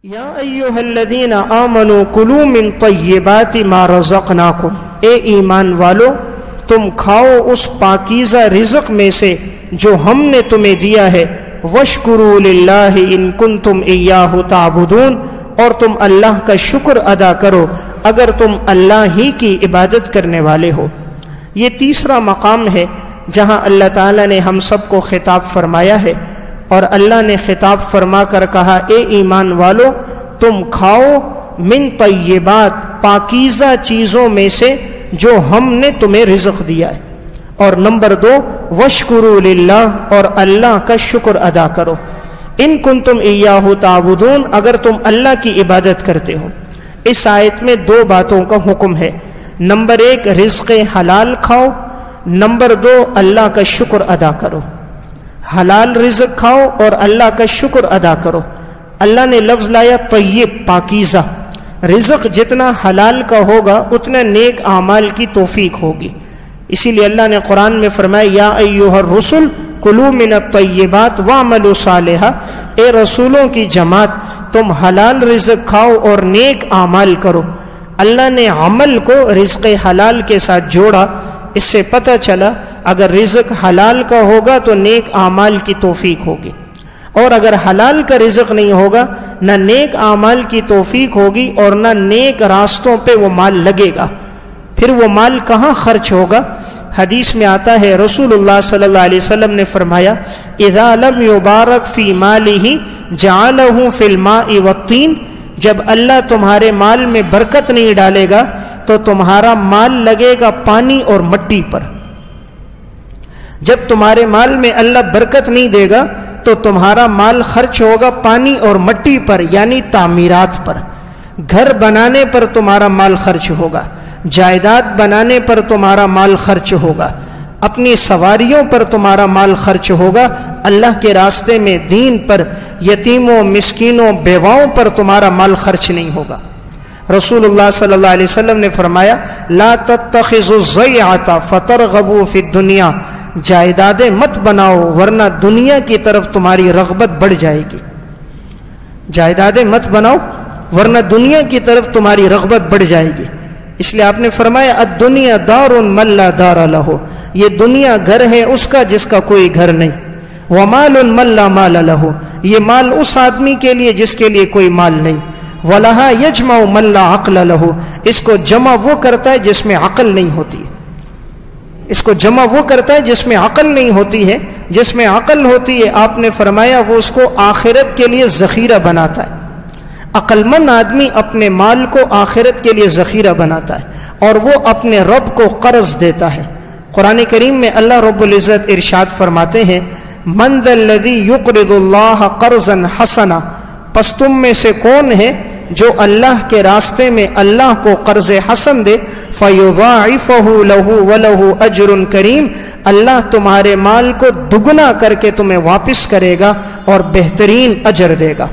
یا ایھا الذین آمنوا کلوا من طیبات ما رزقناکم، اے ایمان والو تم کھاؤ اس پاکیزہ رزق میں سے جو ہم نے تمہیں دیا ہے، واشکروا للہ ان کنتم ایاہ تعبدون، اور تم اللہ کا شکر ادا کرو اگر تم اللہ ہی کی عبادت کرنے والے ہو۔ یہ تیسرا مقام ہے جہاں اللہ تعالیٰ نے ہم سب کو خطاب فرمایا ہے، اور اللہ نے خطاب فرما کر کہا اے ایمان والو تم کھاؤ من طیبات، پاکیزہ چیزوں میں سے جو ہم نے تمہیں رزق دیا ہے، اور نمبر 2 واشکروا للہ، اور اللہ کا شکر ادا کرو، ان کنتم ایاہ تعبدون، اگر تم اللہ کی عبادت کرتے ہو۔ اس آیت میں 2 باتوں کا حکم ہے، نمبر 1 رزق حلال کھاؤ، نمبر 2 اللہ کا شکر ادا کرو۔ حلال رزق کھاؤ اور اللہ کا شکر ادا کرو۔ اللہ نے لفظ لایا طیب، پاکیزہ۔ رزق جتنا حلال کا ہوگا اتنا نیک اعمال کی توفیق ہوگی، اسی لیے اللہ نے قرآن میں فرمایا یا ایھا الرسل کلوا من الطیبات واعملوا صالحا، اے رسولوں کی جماعت تم حلال رزق کھاؤ اور نیک اعمال کرو۔ اللہ نے عمل کو رزق حلال کے ساتھ جوڑا، اس سے پتہ چلا اگر رزق حلال کا ہوگا تو نیک اعمال کی توفیق ہوگی، اور اگر حلال کا رزق نہیں ہوگا نہ نیک اعمال کی توفیق ہوگی اور نہ نیک راستوں پہ وہ مال لگے گا۔ پھر وہ مال کہاں خرچ ہوگا؟ حدیث میں آتا ہے رسول اللہ صلی اللہ علیہ وسلم نے فرمایا اذا لم یبارک فی مالہ جعلہ فی الماء والطین، جب اللہ تمہارے مال میں برکت نہیں ڈالے گا تو تمہارا مال لگے گا پانی اور مٹی پر۔ جب تمہارے مال میں اللہ برکت نہیں دے گا تو تمہارا مال خرچ ہوگا پانی اور مٹی پر، یعنی تعمیرات پر۔ گھر بنانے پر تمہارا مال خرچ ہوگا، جائیداد بنانے پر تمہارا مال خرچ ہوگا، اپنی سواریوں پر تمہارا مال خرچ ہوگا، اللہ کے راستے میں دین پر، یتیموں مسکینوں بیواؤں پر تمہارا مال خرچ نہیں ہوگا۔ رسول اللہ صلی اللہ علیہ وسلم نے فرمایا لا تتخذوا الضیعۃ فترغبوا فی الدنیا، جائیدادیں مت بناؤ ورنہ دنیا کی طرف تمہاری رغبت بڑھ جائے گی۔ جائیدادیں مت بناؤ ورنہ دنیا کی طرف تمہاری رغبت بڑھ جائے گی، اس لیے آپ نے فرمایا الدنیا دار من لا دار لہ، یہ دنیا گھر ہے اس کا جس کا کوئی گھر نہیں، ومال من لا مال لہ، یہ مال اس آدمی کے لیے جس کے لیے کوئی مال نہیں، ولہا یجمع من لا عقل لہ، اس کو جمع وہ کرتا ہے جس میں عقل نہیں ہوتی ہے، اس کو جمع وہ کرتا ہے جس میں عقل نہیں ہوتی ہے، جس میں عقل ہوتی ہے آپ نے فرمایا وہ اس کو آخرت کے لیے ذخیرہ بناتا ہے۔ عقل مند آدمی اپنے مال کو آخرت کے لیے ذخیرہ بناتا ہے اور وہ اپنے رب کو قرض دیتا ہے۔ قرآن کریم میں اللہ رب العزت ارشاد فرماتے ہیں من ذا الذی یقرض اللہ قرضا حسنا، پس تم میں سے کون ہے جو اللہ کے راستے میں اللہ کو قرض حسن دے، فَيُضَاعِفَهُ لَهُ وَلَهُ أَجْرٌ كَرِيمٌ، اللہ تمہارے مال کو دگنا کر کے تمہیں واپس کرے گا اور بہترین اجر دے گا۔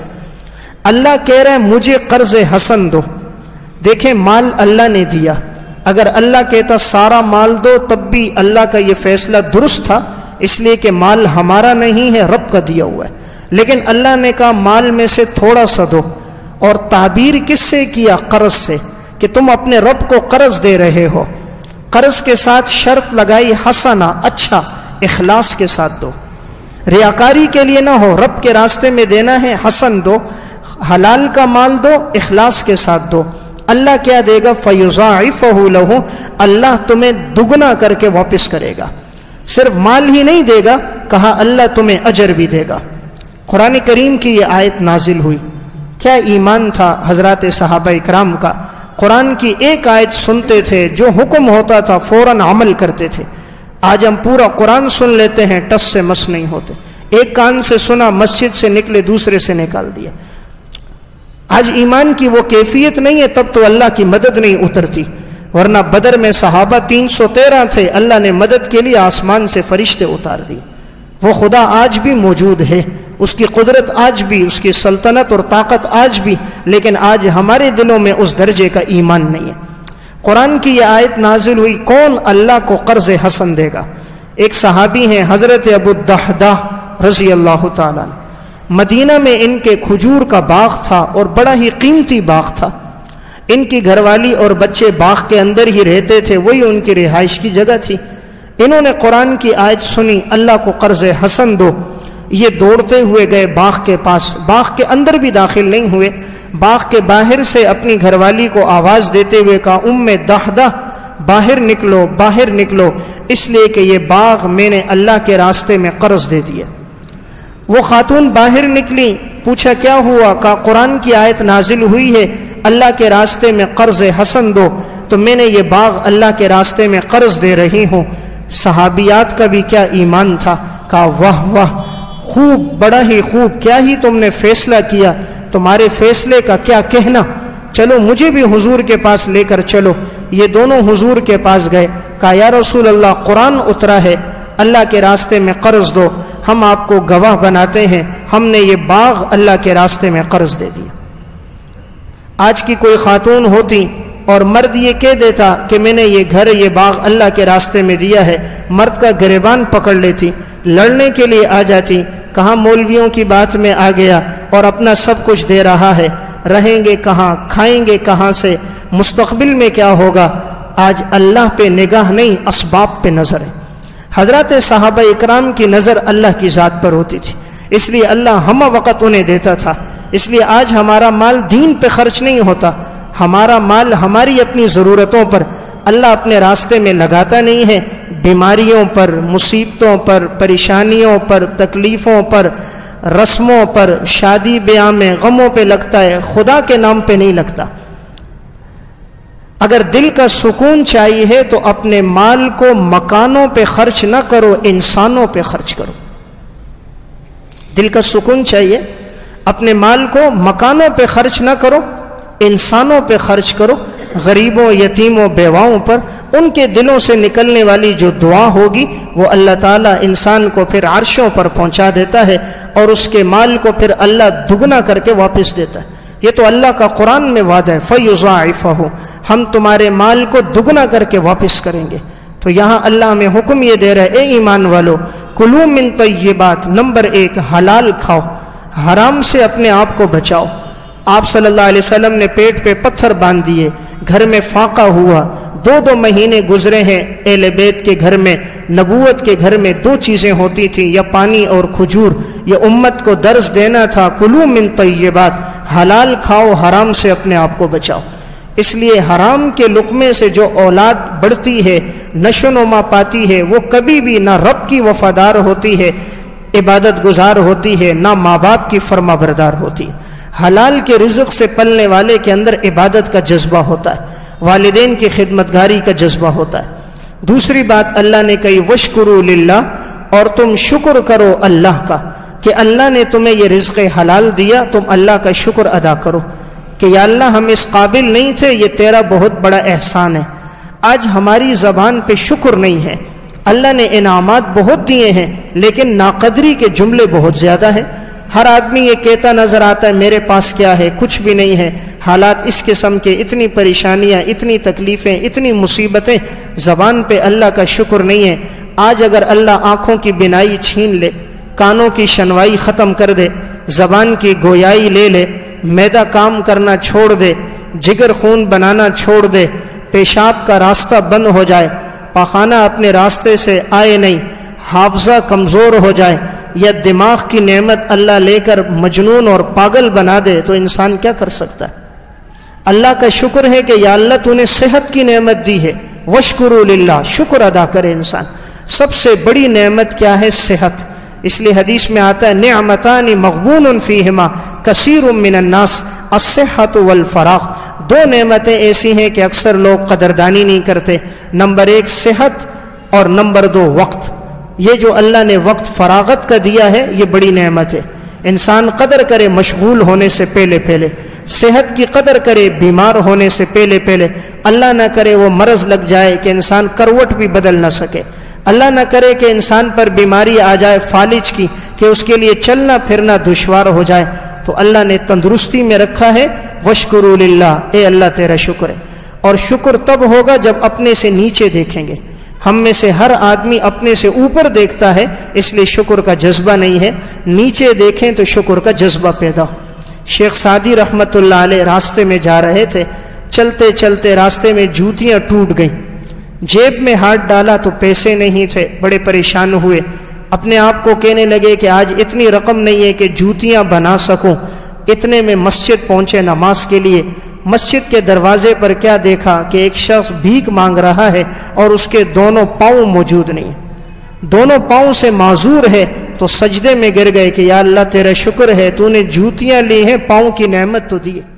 اللہ کہہ رہا ہے مجھے قرض حسن دو۔ دیکھیں مال اللہ نے دیا، اگر اللہ کہتا سارا مال دو تب بھی اللہ کا یہ فیصلہ درست تھا، اس لیے کہ مال ہمارا نہیں ہے رب کا دیا ہوا ہے، لیکن اللہ نے کہا مال میں سے تھوڑا سا دو، اور تعبیر کس سے کیا؟ قرض سے، کہ تم اپنے رب کو قرض دے رہے ہو۔ قرض کے ساتھ شرط لگائی حسنا، اچھا، اخلاص کے ساتھ دو، ریاکاری کے لیے نہ ہو، رب کے راستے میں دینا ہے، حسن دو، حلال کا مال دو، اخلاص کے ساتھ دو۔ اللہ کیا دے گا؟ فَيُضَاعِفَهُ لَهُ، اللہ تمہیں دگنا کر کے واپس کرے گا۔ صرف مال ہی نہیں دے گا، کہا اللہ تمہیں اجر بھی دے گا۔ قرآن کریم کی یہ آیت نازل ہوئی، کیا ایمان تھا حضرات صحابہ اکرام کا، قرآن کی ایک آیت سنتے تھے، جو حکم ہوتا تھا فوراً عمل کرتے تھے۔ آج ہم پورا قرآن سن لیتے ہیں، ٹس سے مس نہیں ہوتے، ایک کان سے سنا مسجد سے نکلے دوسرے سے نکال دیا۔ آج ایمان کی وہ کیفیت نہیں ہے، تب تو اللہ کی مدد نہیں اترتی، ورنہ بدر میں صحابہ 313 تھے، اللہ نے مدد کے لیے آسمان سے فرشتے اتار دی۔ وہ خدا آج بھی موجود ہے، اس کی قدرت آج بھی، اس کی سلطنت اور طاقت آج بھی، لیکن آج ہمارے دلوں میں اس درجے کا ایمان نہیں ہے۔ قرآن کی یہ آیت نازل ہوئی، کون اللہ کو قرض حسن دے گا؟ ایک صحابی ہیں حضرت ابو الدحداح رضی اللہ تعالیٰ عنہ، مدینہ میں ان کے کھجور کا باغ تھا اور بڑا ہی قیمتی باغ تھا. ان کی گھر والی اور بچے باغ کے اندر ہی رہتے تھے، وہی ان کی رہائش کی جگہ تھی. انہوں نے قرآن کی آیت سنی، اللہ کو قرض حسن دو. یہ دوڑتے ہوئے گئے باغ کے پاس. باغ کے اندر بھی داخل نہیں ہوئے، باغ کے باہر سے اپنی گھر والی کو آواز دیتے ہوئے کہا، دہدہ باہر نکلو، باہر نکلو، اس لیے کہ یہ باغ میں نے اللہ کے راستے میں قرض دے دیا. وہ خاتون باہر نکلی، پوچھا کیا ہوا؟ کہا قرآن کی آیت نازل ہوئی ہے، اللہ کے راستے میں قرض حسن دو، تو میں نے یہ باغ اللہ کے راستے میں قرض دے رہی ہوں. صحابیات کا بھی کیا ایمان تھا. کہا واہ واہ، خوب، بڑا ہی خوب، کیا ہی تم نے فیصلہ کیا، تمہارے فیصلے کا کیا کہنا، چلو مجھے بھی حضور کے پاس لے کر چلو. یہ دونوں حضور کے پاس گئے. کہا یا رسول اللہ، قرآن اترا ہے، اللہ کے راستے میں قرض دو، ہم آپ کو گواہ بناتے ہیں، ہم نے یہ باغ اللہ کے راستے میں قرض دے دیا. آج کی کوئی خاتون ہوتی اور مرد یہ کہہ دیتا کہ میں نے یہ گھر، یہ باغ اللہ کے راستے میں دیا ہے، مرد کا گریبان پکڑ لیتی، لڑنے کے لیے آ جاتی. کہاں مولویوں کی بات میں آ گیا اور اپنا سب کچھ دے رہا ہے، رہیں گے کہاں، کھائیں گے کہاں سے، مستقبل میں کیا ہوگا. آج اللہ پہ نگاہ نہیں، اسباب پہ نظر ہے. حضرات صحابہ اکرام کی نظر اللہ کی ذات پر ہوتی تھی، اس لیے اللہ ہمہ وقت انہیں دیتا تھا. اس لیے آج ہمارا مال دین پہ خرچ نہیں ہوتا، ہمارا مال ہماری اپنی ضرورتوں پر اللہ اپنے راستے میں لگاتا نہیں ہے، بیماریوں پر، مصیبتوں پر، پریشانیوں پر، تکلیفوں پر، رسموں پر، شادی بیاہ میں غموں پہ لگتا ہے، خدا کے نام پہ نہیں لگتا. اگر دل کا سکون چاہیے تو اپنے مال کو مکانوں پہ خرچ نہ کرو، انسانوں پہ خرچ کرو. دل کا سکون چاہیے، اپنے مال کو مکانوں پہ خرچ نہ کرو، انسانوں پہ خرچ کرو، غریبوں، یتیموں، بیواؤں پر. ان کے دلوں سے نکلنے والی جو دعا ہوگی وہ اللہ تعالیٰ انسان کو پھر عرشوں پر پہنچا دیتا ہے، اور اس کے مال کو پھر اللہ دگنا کر کے واپس دیتا ہے. یہ تو اللہ کا قرآن میں وعدہ ہے، فَيُضَاعِفَهُ، ہم تمہارے مال کو دگنا کر کے واپس کریں گے. تو یہاں اللہ ہمیں حکم یہ دے رہا ہے، اے ایمان والو، کلوا من طیبات، نمبر 1 حلال کھاؤ، حرام سے اپنے آپ کو بچاؤ. آپ صلی اللہ علیہ وسلم نے پیٹ پہ پتھر باندھ دیے، گھر میں فاقہ ہوا، 2 مہینے گزرے ہیں. اہل بیت کے گھر میں، نبوت کے گھر میں 2 چیزیں ہوتی تھیں، یا پانی اور کھجور. یہ امت کو درس دینا تھا، کلوا من طیبات، حلال کھاؤ، حرام سے اپنے آپ کو بچاؤ. اس لیے حرام کے لقمے سے جو اولاد بڑھتی ہے، نشو نما پاتی ہے، وہ کبھی بھی نہ رب کی وفادار ہوتی ہے، عبادت گزار ہوتی ہے، نہ ماں باپ کی فرما بردار ہوتی ہے. حلال کے رزق سے پلنے والے کے اندر عبادت کا جذبہ ہوتا ہے، والدین کی خدمتگاری کا جذبہ ہوتا ہے. دوسری بات اللہ نے کہی، وشکروا للہ، اور تم شکر کرو اللہ کا، کہ اللہ نے تمہیں یہ رزق حلال دیا، تم اللہ کا شکر ادا کرو کہ یا اللہ ہم اس قابل نہیں تھے، یہ تیرا بہت بڑا احسان ہے. آج ہماری زبان پہ شکر نہیں ہے. اللہ نے انعامات بہت دیے ہیں، لیکن ناقدری کے جملے بہت زیادہ ہیں. ہر آدمی یہ کہتا نظر آتا ہے میرے پاس کیا ہے، کچھ بھی نہیں ہے. حالات اس قسم کے، اتنی پریشانیاں، اتنی تکلیفیں، اتنی مصیبتیں، زبان پہ اللہ کا شکر نہیں ہے. آج اگر اللہ آنکھوں کی بینائی چھین لے، کانوں کی شنوائی ختم کر دے، زبان کی گویائی لے لے، معدہ کام کرنا چھوڑ دے، جگر خون بنانا چھوڑ دے، پیشاب کا راستہ بند ہو جائے، پاخانہ اپنے راستے سے آئے نہیں، حافظہ کمزور ہو جائے، یا دماغ کی نعمت اللہ لے کر مجنون اور پاگل بنا دے، تو انسان کیا کر سکتا ہے؟ اللہ کا شکر ہے کہ یا اللہ تو نے صحت کی نعمت دی ہے، وشکروا للہ، شکر ادا کرے انسان. سب سے بڑی نعمت کیا ہے؟ صحت. اس لیے حدیث میں آتا ہے، نعمتان مغبون فیہما کثیر من الناس، الصحت والفراغ. 2 نعمتیں ایسی ہیں کہ اکثر لوگ قدردانی نہیں کرتے. نمبر 1 صحت، اور نمبر 2 وقت. یہ جو اللہ نے وقت فراغت کا دیا ہے، یہ بڑی نعمت ہے. انسان قدر کرے مشغول ہونے سے پہلے، صحت کی قدر کرے بیمار ہونے سے پہلے. اللہ نہ کرے وہ مرض لگ جائے کہ انسان کروٹ بھی بدل نہ سکے. اللہ نہ کرے کہ انسان پر بیماری آ جائے فالج کی، کہ اس کے لیے چلنا پھرنا دشوار ہو جائے. تو اللہ نے تندرستی میں رکھا ہے، وشکروا للہ، اے اللہ تیرا شکر ہے. اور شکر تب ہوگا جب اپنے سے نیچے دیکھیں گے. ہم میں سے ہر آدمی اپنے سے اوپر دیکھتا ہے، اس لیے شکر کا جذبہ نہیں ہے، نیچے دیکھیں تو شکر کا جذبہ پیدا ہو۔ شیخ سعدی رحمت اللہ علیہ راستے میں جا رہے تھے، چلتے چلتے راستے میں جوتیاں ٹوٹ گئیں، جیب میں ہاتھ ڈالا تو پیسے نہیں تھے، بڑے پریشان ہوئے، اپنے آپ کو کہنے لگے کہ آج اتنی رقم نہیں ہے کہ جوتیاں بنا سکوں۔ اتنے میں مسجد پہنچے نماز کے لیے، مسجد کے دروازے پر کیا دیکھا کہ ایک شخص بھیک مانگ رہا ہے اور اس کے دونوں پاؤں موجود نہیں ہیں، دونوں پاؤں سے معذور ہے، تو سجدے میں گر گئے کہ یا اللہ تیرا شکر ہے، تو نے جوتیاں لی ہیں، پاؤں کی نعمت تو دی ہے۔